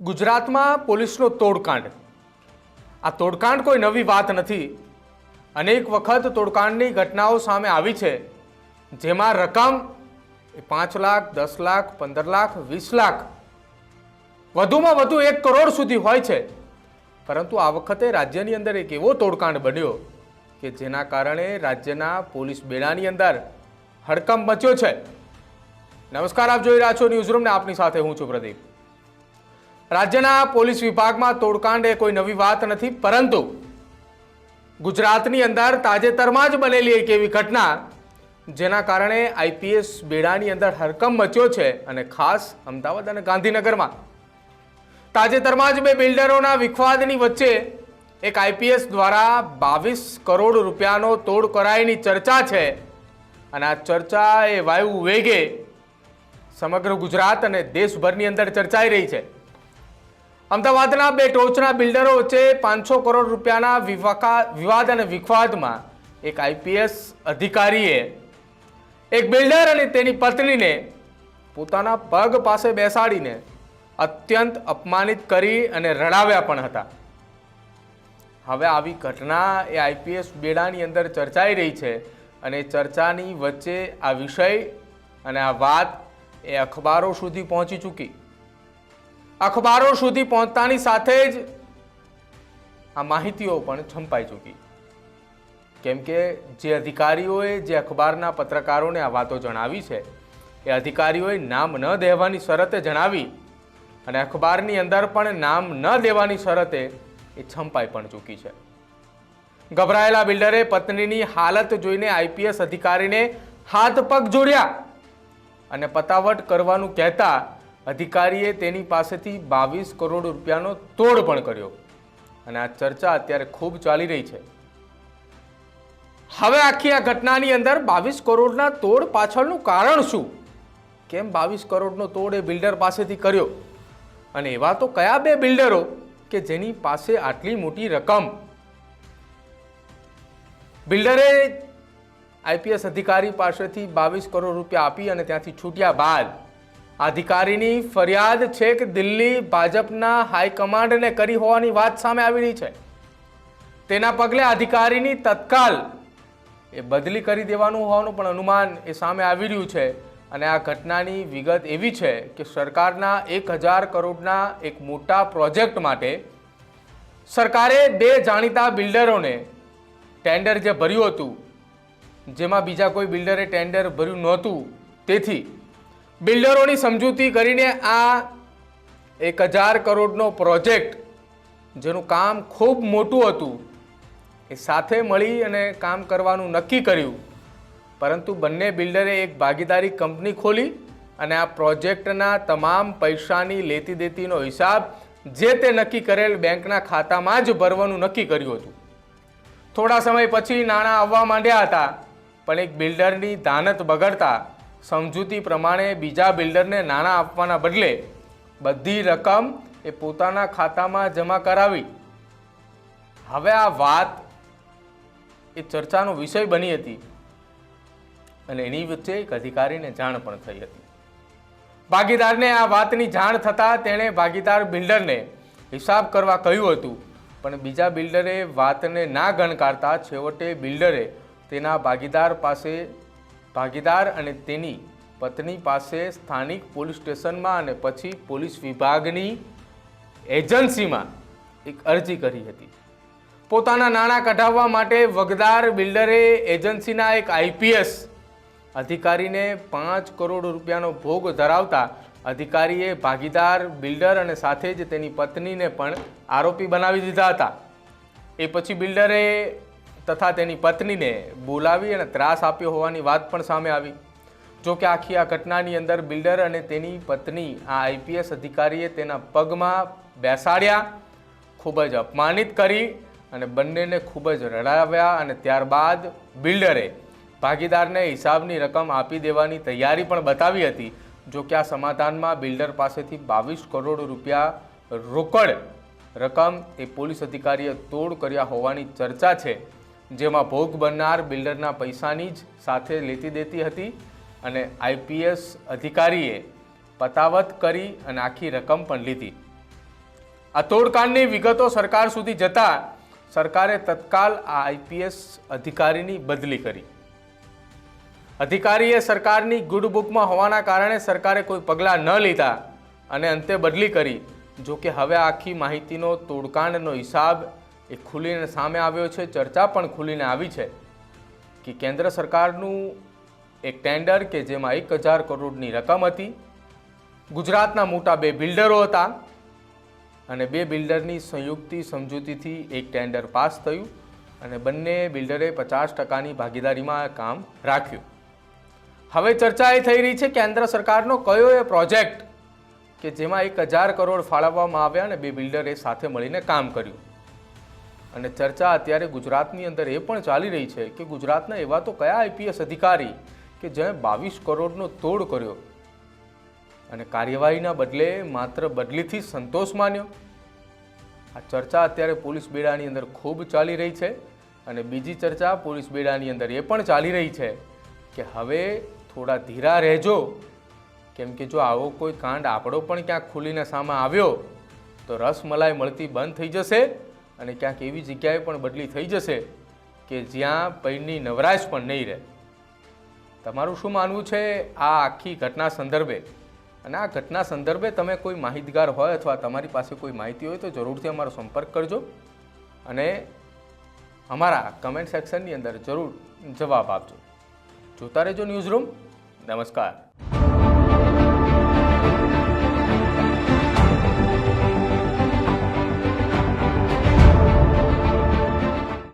ગુજરાતમાં પોલીસનો તોડકાંડ. આ તોડકાંડ કોઈ નવી વાત નથી. અનેક વખત તોડકાંડની ઘટનાઓ સામે આવી છે, જેમાં રકમ 5 લાખ, 10 લાખ, 15 લાખ, 20 લાખ, વધુમાં વધુ 1 કરોડ સુધી હોય છે. પરંતુ આ વખતે રાજ્યની અંદર એક એવો તોડકાંડ બન્યો કે જેના કારણે રાજ્યના પોલીસ બેડાની અંદર હડકંપ મચ્યો છે. નમસ્કાર, આપ જોઈ રહ્યા છો ન્યૂઝરૂમ ને આપની સાથે હું છું પ્રદીપ. રાજ્યના પોલીસ વિભાગમાં તોડકાંડ એ કોઈ નવી વાત નથી, પરંતુ ગુજરાતની અંદર તાજેતરમાં જ બનેલી એક એવી ઘટના જેના કારણે આઈપીએસ બેડાની અંદર હડકંપ મચ્યો છે, અને ખાસ અમદાવાદ અને ગાંધીનગરમાં તાજેતરમાં જ બે બિલ્ડરોના વિખવાદની વચ્ચે એક આઈપીએસ દ્વારા 22 કરોડ રૂપિયાનો તોડ કરાયની ચર્ચા છે. અને આ ચર્ચા એ વાયુ વેગે સમગ્ર ગુજરાત અને દેશભરની અંદર ચર્ચાઈ રહી છે. અમદાવાદના બે ટોચના બિલ્ડરો વચ્ચે 500 કરોડ રૂપિયાના વિવાદ અને વિખવાદમાં એક આઈપીએસ અધિકારીએ એક બિલ્ડર અને તેની પત્નીને પોતાના પગ પાસે બેસાડીને અત્યંત અપમાનિત કરી અને રડાવ્યા પણ હતા. હવે આવી ઘટના એ આઈપીએસ બેડાની અંદર ચર્ચાઈ રહી છે, અને ચર્ચાની વચ્ચે આ વિષય અને આ વાત એ અખબારો સુધી પહોંચી ચૂકી. અખબારો સુધી પહોંચતાની સાથે જ આ માહિતીઓ પણ છંપાઈ ચૂકી, કેમ કે જે અધિકારીઓએ જે અખબારના પત્રકારોને આ વાતો જણાવી છે એ અધિકારીઓએ નામ ન દેવાની શરતે જણાવી, અને અખબારની અંદર પણ નામ ન દેવાની શરતે એ છંપાઈ પણ ચૂકી છે. ગભરાયેલા બિલ્ડરે પત્નીની હાલત જોઈને આઈપીએસ અધિકારીને હાથ પગ જોડ્યા અને પતાવટ કરવાનું કહેતા અધિકારીએ તેની પાસેથી 22 કરોડ રૂપિયાનો તોડ પણ કર્યો. અને આ ચર્ચા અત્યારે ખૂબ ચાલી રહી છે. હવે આખી આ ઘટનાની અંદર 22 કરોડના તોડ પાછળનું કારણ શું? કેમ 22 કરોડનો તોડ એ બિલ્ડર પાસેથી કર્યો? અને એવા તો કયા બે બિલ્ડરો કે જેની પાસે આટલી મોટી રકમ? બિલ્ડરે આઈપીએસ અધિકારી પાસેથી 22 કરોડ રૂપિયા આપી અને ત્યાંથી છૂટ્યા બાદ અધિકારીની ફરિયાદ છે કે દિલ્હી ભાજપના હાઈકમાન્ડને કરી હોવાની વાત સામે આવી રહી છે. તેના પગલે અધિકારીની તત્કાલ એ બદલી કરી દેવાનું હોવાનું પણ અનુમાન એ સામે આવી રહ્યું છે. અને આ ઘટનાની વિગત એવી છે કે સરકારના 1000 કરોડના એક મોટા પ્રોજેક્ટ માટે સરકારે બે જાણીતા બિલ્ડરોને ટેન્ડર જે ભર્યું હતું, જેમાં બીજા કોઈ બિલ્ડરે ટેન્ડર ભર્યું નહોતું, તેથી બિલ્ડરોની સમજૂતી કરીને આ 1000 કરોડનો પ્રોજેક્ટ, જેનું કામ ખૂબ મોટું હતું, એ સાથે મળી અને કામ કરવાનું નક્કી કર્યું. પરંતુ બંને બિલ્ડરે એક ભાગીદારી કંપની ખોલી અને આ પ્રોજેક્ટના તમામ પૈસાની લેતી દેતીનો હિસાબ જે તે નક્કી કરેલ બેંકના ખાતામાં જ ભરવાનું નક્કી કર્યું હતું. થોડા સમય પછી નાણાં આવવા માંડ્યા હતા, પણ એક બિલ્ડરની દાનત બગડતા સમજૂતી પ્રમાણે બીજા બિલ્ડરને નાણાં આપવાના બદલે બધી રકમ એ પોતાના ખાતામાં જમા કરાવી. હવે આ વાત એ ચર્ચાનો વિષય બની હતી, અને એની વચ્ચે એક અધિકારીને જાણ પણ થઈ હતી. ભાગીદારને આ વાતની જાણ થતાં તેણે ભાગીદાર બિલ્ડરને હિસાબ કરવા કહ્યું હતું, પણ બીજા બિલ્ડરે વાતને ના ગણકારતા છેવટે બિલ્ડરે તેના ભાગીદાર અને તેની પત્ની પાસે સ્થાનિક પોલીસ સ્ટેશનમાં અને પછી પોલીસ વિભાગની એજન્સીમાં એક અરજી કરી હતી. પોતાના નાણાં કઢાવવા માટે વગદાર બિલ્ડરે એજન્સીના એક આઈપીએસ અધિકારીને 5 કરોડ રૂપિયાનો ભોગ ધરાવતા અધિકારીએ ભાગીદાર બિલ્ડર અને સાથે જ તેની પત્નીને પણ આરોપી બનાવી દીધા હતા. એ પછી બિલ્ડરે તથા તેની પત્નીને બોલાવી અને ત્રાસ આપ્યો હોવાની વાત પણ સામે આવી. જો કે આખી આ ઘટનાની અંદર બિલ્ડર અને તેની પત્ની આ આઈપીએસ અધિકારીએ તેના પગમાં બેસાડ્યા, ખૂબ જ અપમાનિત કરી અને બંનેને ખૂબ જ રડાવ્યા, અને ત્યારબાદ બિલ્ડરે ભાગીદારને હિસાબની રકમ આપી દેવાની તૈયારી પણ બતાવી હતી. જો કે આ સમાધાનમાં બિલ્ડર પાસેથી 22 કરોડ રૂપિયા રોકડ રકમ એ પોલીસ અધિકારીએ તોડ કર્યા હોવાની ચર્ચા છે, જેમાં ભોગ બનનાર બિલ્ડરના પૈસાની જ સાથે લેતી દેતી હતી, અને આઈપીએસ અધિકારીએ પતાવત કરી અને આખી રકમ પણ લીધી. આ તોડકાંડની વિગતો સરકાર સુધી જતા સરકારે તત્કાલ આ આઈપીએસ અધિકારીની બદલી કરી. અધિકારીએ સરકારની ગુડ બુકમાં હોવાના કારણે સરકારે કોઈ પગલાં ન લીધા અને અંતે બદલી કરી. જો કે હવે આખી માહિતીનો તોડકાંડનો હિસાબ એ ખુલીને સામે આવ્યો છે. ચર્ચા પણ ખુલીને આવી છે કે કેન્દ્ર સરકારનું એક ટેન્ડર કે જેમાં 1000 કરોડની રકમ હતી. ગુજરાતના મોટા 2 બિલ્ડરો હતા અને 2 બિલ્ડરની સંયુક્ત સમજૂતીથી એક ટેન્ડર પાસ થયું અને બંને બિલ્ડરે 50%ની ભાગીદારીમાં કામ રાખ્યું. હવે ચર્ચા એ થઈ રહી છે કેન્દ્ર સરકારનો કયો એ પ્રોજેક્ટ કે જેમાં 1000 કરોડ ફાળવવામાં આવ્યા અને 2 બિલ્ડરે સાથે મળીને કામ કર્યું. અને ચર્ચા અત્યારે ગુજરાતની અંદર એ પણ ચાલી રહી છે કે ગુજરાતના એવા તો કયા આઈપીએસ અધિકારી કે જેણે 22 કરોડનો તોડ કર્યો અને કાર્યવાહીના બદલે માત્ર બદલીથી સંતોષ માન્યો. આ ચર્ચા અત્યારે પોલીસ બેડાની અંદર ખૂબ ચાલી રહી છે. અને બીજી ચર્ચા પોલીસ બેડાની અંદર એ પણ ચાલી રહી છે કે હવે થોડા ધીરા રહેજો, કેમ કે જો આવો કોઈ કાંડ આપણો પણ ક્યાંક ખુલીને સામે આવ્યો તો રસમલાઈ મળતી બંધ થઈ જશે અને ક્યાંક એવી જગ્યાએ પણ બદલી થઈ જશે કે જ્યાં પૈની નવરાશ પણ નહીં રહે. તમારું શું માનવું છે આ આખી ઘટના સંદર્ભે? અને આ ઘટના સંદર્ભે તમે કોઈ માહિતગાર હોય અથવા તમારી પાસે કોઈ માહિતી હોય તો જરૂરથી અમારો સંપર્ક કરજો અને અમારા કમેન્ટ સેક્શનની અંદર જરૂર જવાબ આપજો. જોતા રહેજો ન્યૂઝરૂમ. નમસ્કાર.